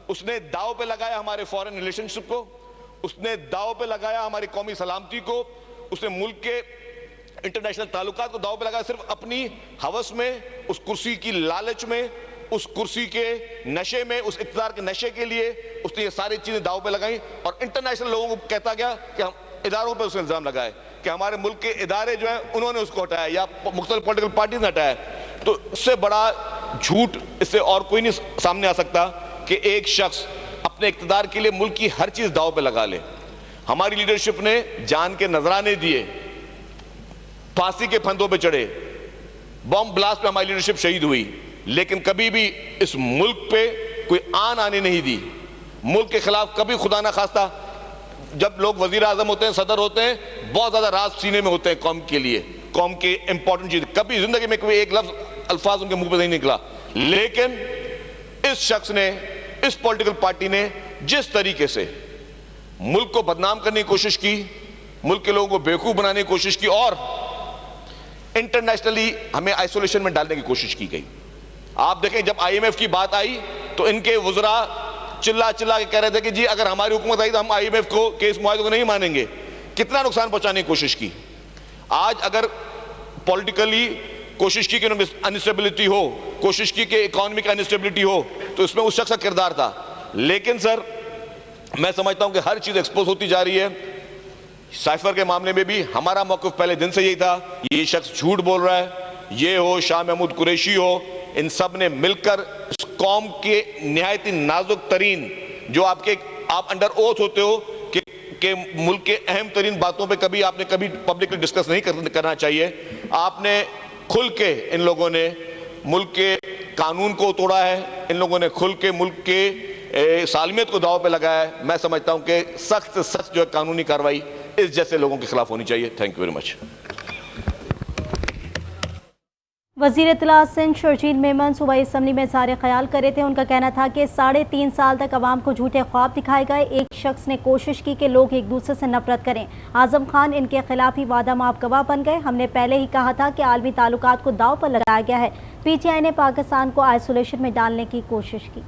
اس نے داؤ پہ لگایا ہمارے فورن ریلیشن شپ کو، اس نے داؤ پہ لگایا ہماری قومی سلامتی کو، اس نے ملک کے انٹرنیشنل تعلقات کو داؤ پہ لگایا، صرف اپنی ہوس میں، اس کرسی کی لالچ میں، اس کرسی کے نشے میں، اس اقتدار کے نشے کے لیے اس نے یہ ساری چیزیں داؤ پہ لگائیں، اور انٹرنیشنل لوگوں کو کہتا گیا کہ ہم اداروں پہ اس نے الزام لگائے کہ ہمارے ملک کے ادارے جو ہیں انہوں نے اس کو ہٹایا یا مختلف پولیٹیکل پارٹیز نے ہٹایا۔ تو اس سے بڑا جھوٹ اس سے اور کوئی نہیں سامنے آ سکتا کہ ایک شخص اپنے اقتدار کے لیے ملک کی ہر چیز داؤ پہ لگا لے۔ ہماری لیڈرشپ نے جان کے نذرانے دیے، پھانسی کے پھندوں پہ چڑھے، بم بلاسٹ پہ ہماری لیڈرشپ شہید ہوئی، لیکن کبھی بھی اس ملک پہ کوئی آن آنے نہیں دی۔ ملک کے خلاف کبھی خدا نہ خواستہ جب لوگ وزیر اعظم ہوتے ہیں، صدر ہوتے ہیں، بہت زیادہ راز سینے میں ہوتے ہیں قوم کے لیے، قوم کے امپورٹنٹ چیز، کبھی زندگی میں کوئی ایک لفظ الفاظ ان کے منہ پہ نہیں نکلا۔ لیکن اس شخص نے، اس پولیٹیکل پارٹی نے جس طریقے سے ملک کو بدنام کرنے کی کوشش کی، ملک کے لوگوں کو بیوقوف بنانے کی کوشش کی، اور انٹرنیشنلی ہمیں آئسولیشن میں ڈالنے کی کوشش کی گئی۔ آپ دیکھیں جب آئی ایم ایف کی بات آئی تو ان کے وزراء چلا کے کہہ رہے تھے کہ جی اگر ہماری حکومت آئی تو ہم آئی ایم ایف کو کے اس معاہدے کو نہیں مانیں گے۔ کتنا نقصان پہنچانے کی کوشش کی۔ آج اگر پولیٹیکلی کوشش کی کہ انسٹیبلٹی ہو، کوشش کی کہ اکانومک انسٹیبلٹی ہو، تو اس میں اس شخص کا کردار تھا۔ لیکن سر میں سمجھتا ہوں کہ ہر چیز ایکسپوز ہوتی جا رہی ہے۔ سائفر کے معاملے میں بھی ہمارا موقف پہلے دن سے یہی تھا، یہ شخص جھوٹ بول رہا ہے، یہ ہو شاہ محمود قریشی ہو، ان سب نے مل کر اس قوم کے نہایت نازک ترین جو آپ انڈر اوتھ ہوتے ہو کہ ملک کے اہم ترین باتوں پہ آپ نے کبھی پبلکلی ڈسکس نہیں کرنا چاہیے، آپ نے کھل کے ان لوگوں نے ملک کے قانون کو توڑا ہے، ان لوگوں نے کھل کے ملک کے سالمیت کو داؤ پہ لگایا ہے۔ میں سمجھتا ہوں کہ سخت سے سخت جو ہے قانونی کارروائی اس جیسے لوگوں کے خلاف ہونی چاہیے۔ Thank you very much. وزیر اطلاع سندھ شرجیل میمن صوبائی اسمبلی میں اظہار خیال کر رہے تھے۔ ان کا کہنا تھا کہ 3.5 سال تک عوام کو جھوٹے خواب دکھائے گئے۔ ایک شخص نے کوشش کی کہ لوگ ایک دوسرے سے نفرت کریں۔ اعظم خان ان کے خلاف ہی وعدہ مآب گواہ بن گئے۔ ہم نے پہلے ہی کہا تھا کہ عالمی تعلقات کو داؤ پر لگایا گیا ہے۔ پی ٹی آئی نے پاکستان کو آئسولیشن میں ڈالنے کی کوشش کی۔